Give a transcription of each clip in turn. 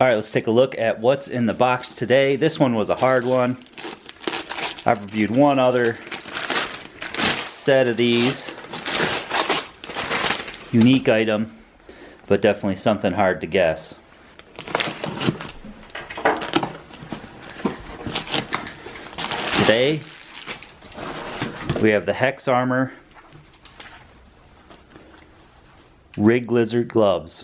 All right, let's take a look at what's in the box today. This one was a hard one. I've reviewed one other set of these. Unique item, but definitely something hard to guess. Today, we have the HexArmor Rig Lizard gloves.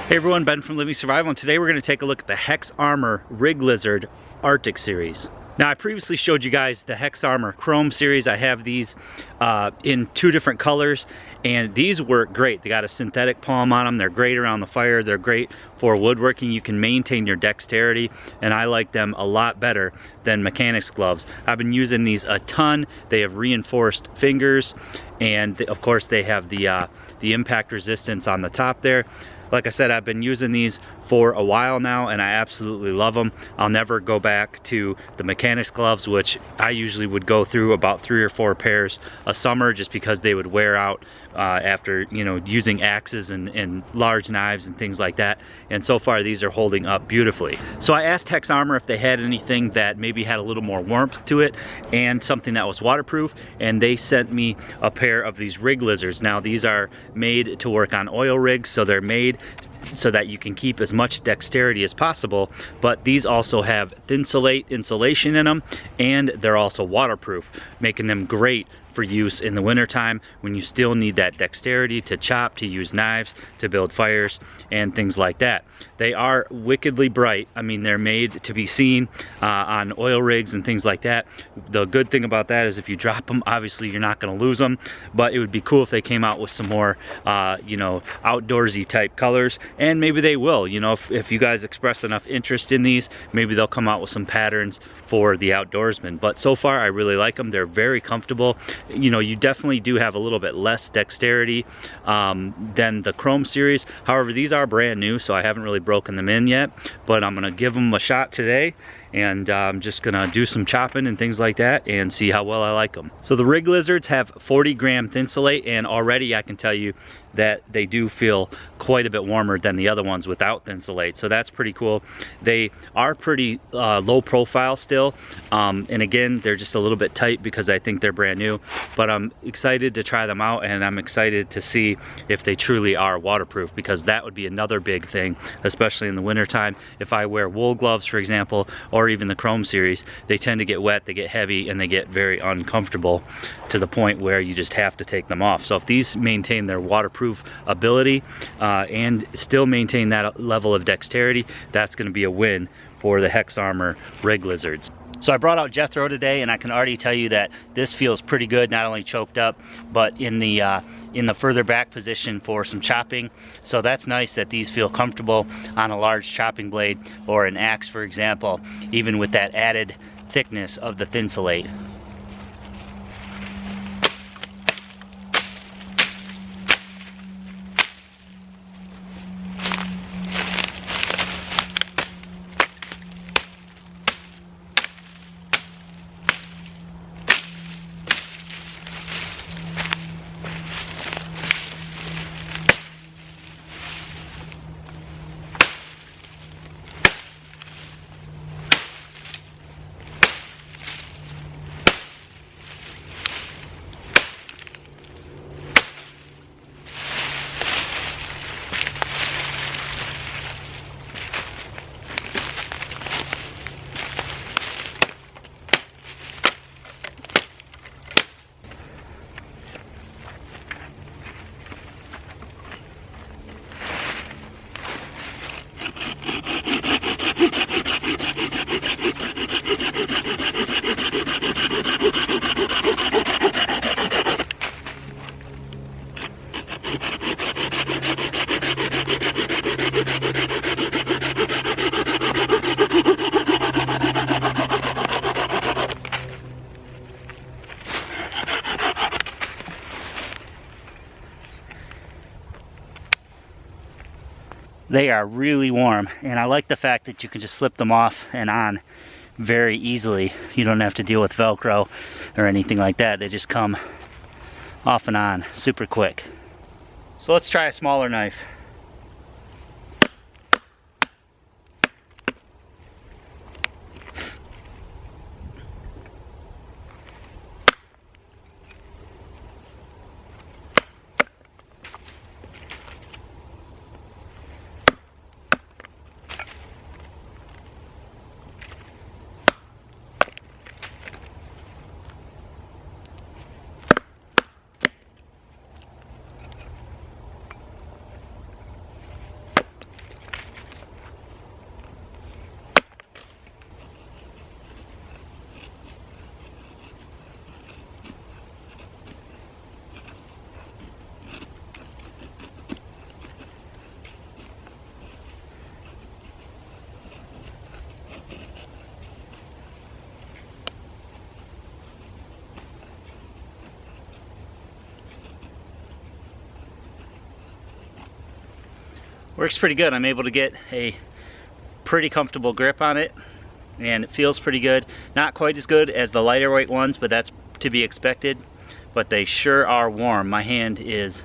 Hey everyone, Ben from Living Survival, and today we're going to take a look at the HexArmor Rig Lizard Arctic series. Now, I previously showed you guys the HexArmor Chrome series. I have these in 2 different colors, and these work great. They got a synthetic palm on them. They're great around the fire. They're great for woodworking. You can maintain your dexterity, and I like them a lot better than mechanics gloves. I've been using these a ton. They have reinforced fingers, and of course they have the impact resistance on the top there. Like I said, I've been using these for a while now, and I absolutely love them. I'll never go back to the mechanics gloves, which I usually would go through about 3 or 4 pairs a summer just because they would wear out after, you know, using axes and large knives and things like that. And so far, these are holding up beautifully. So I asked HexArmor if they had anything that maybe had a little more warmth to it and something that was waterproof, and they sent me a pair of these Rig Lizards. Now, these are made to work on oil rigs, so they're made so that you can keep as much dexterity as possible, but these also have Thinsulate insulation in them, and they're also waterproof, making them great for use in the wintertime when you still need that dexterity to chop, to use knives, to build fires, and things like that. They are wickedly bright. I mean, they're made to be seen on oil rigs and things like that. The good thing about that is if you drop them, obviously you're not going to lose them, but it would be cool if they came out with some more, you know, outdoorsy type colors, and maybe they will. You know, if you guys express enough interest in these, maybe they'll come out with some patterns for the outdoorsman. But so far, I really like them. They're very comfortable. You know, you definitely do have a little bit less dexterity than the Chrome series. However, these are brand new, so I haven't really broken them in yet, but I'm gonna give them a shot today, and I'm just gonna do some chopping and things like that and see how well I like them. So the Rig Lizards have 40-gram Thinsulate, and already I can tell you that they do feel quite a bit warmer than the other ones without Thinsulate, so that's pretty cool. They are pretty low profile still, and again, they're just a little bit tight because I think they're brand new, but I'm excited to try them out, and I'm excited to see if they truly are waterproof, because that would be another big thing, especially in the wintertime. If I wear wool gloves, for example, or even the Chrome series, they tend to get wet, they get heavy, and they get very uncomfortable to the point where you just have to take them off. So if these maintain their waterproof ability and still maintain that level of dexterity, that's going to be a win for the HexArmor Rig Lizards. So I brought out Jethro today, and I can already tell you that this feels pretty good, not only choked up, but in the further back position for some chopping. So that's nice that these feel comfortable on a large chopping blade or an axe, for example, even with that added thickness of the Thinsulate. They are really warm, and I like the fact that you can just slip them off and on very easily. You don't have to deal with Velcro or anything like that. They just come off and on super quick. So let's try a smaller knife. Works pretty good. I'm able to get a pretty comfortable grip on it, and it feels pretty good. Not quite as good as the lighter weight ones, but that's to be expected. But they sure are warm. My hand is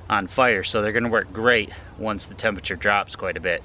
on fire, so they're going to work great once the temperature drops quite a bit.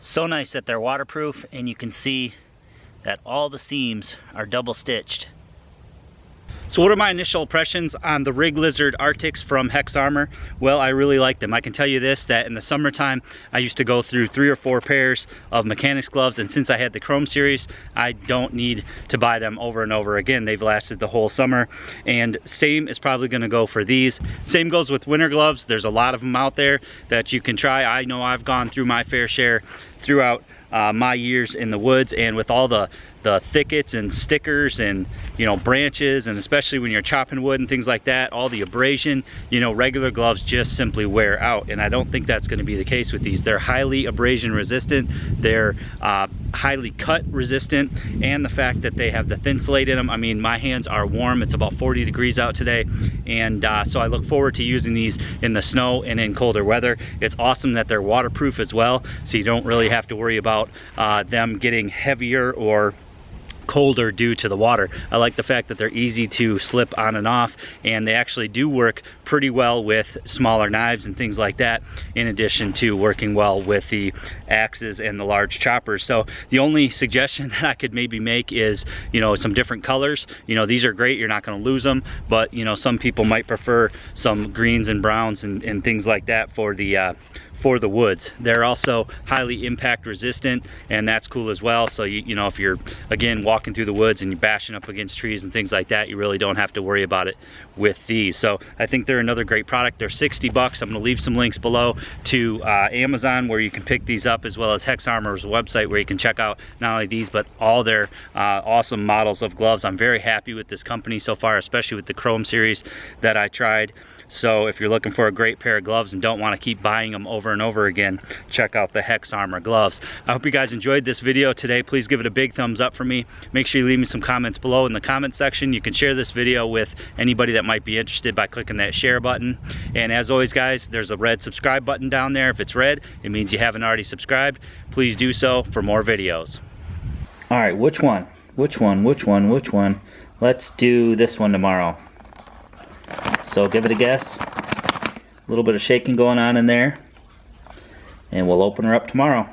So nice that they're waterproof, and you can see that all the seams are double stitched. So what are my initial impressions on the Rig Lizard Arctics from HexArmor? Well, I really like them. I can tell you this, that in the summertime, I used to go through 3 or 4 pairs of mechanics gloves, and since I had the Chrome series, I don't need to buy them over and over again. They've lasted the whole summer, and same is probably gonna go for these. Same goes with winter gloves. There's a lot of them out there that you can try. I know I've gone through my fair share throughout my years in the woods, and with all the thickets and stickers and, you know, branches, and especially when you're chopping wood and things like that, all the abrasion, you know, regular gloves just simply wear out, and I don't think that's going to be the case with these. They're highly abrasion resistant, they're highly cut resistant, and the fact that they have the thin slate in them. I mean, my hands are warm. It's about 40 degrees out today, and so I look forward to using these in the snow and in colder weather. It's awesome that they're waterproof as well, so you don't really have to worry about them getting heavier or colder due to the water. I like the fact that they're easy to slip on and off, and they actually do work pretty well with smaller knives and things like that, in addition to working well with the axes and the large choppers. So the only suggestion that I could maybe make is, you know, some different colors. You know, these are great, you're not going to lose them, but you know, some people might prefer some greens and browns and things like that for the woods. They're also highly impact resistant, and that's cool as well. So you know, if you're again walking through the woods and you're bashing up against trees and things like that, you really don't have to worry about it with these. So I think they're another great product. They're 60 bucks. I'm going to leave some links below to Amazon where you can pick these up, as well as HexArmor's website where you can check out not only these but all their awesome models of gloves. I'm very happy with this company so far, especially with the Chrome series that I tried. So if you're looking for a great pair of gloves and don't want to keep buying them over and over again, check out the HexArmor gloves. I hope you guys enjoyed this video today. Please give it a big thumbs up for me. Make sure you leave me some comments below in the comment section. You can share this video with anybody that might be interested by clicking that share button. And as always guys, there's a red subscribe button down there. If it's red, it means you haven't already subscribed. Please do so for more videos. All right, which one? Which one? Let's do this one tomorrow. So give it a guess. A little bit of shaking going on in there. And we'll open her up tomorrow.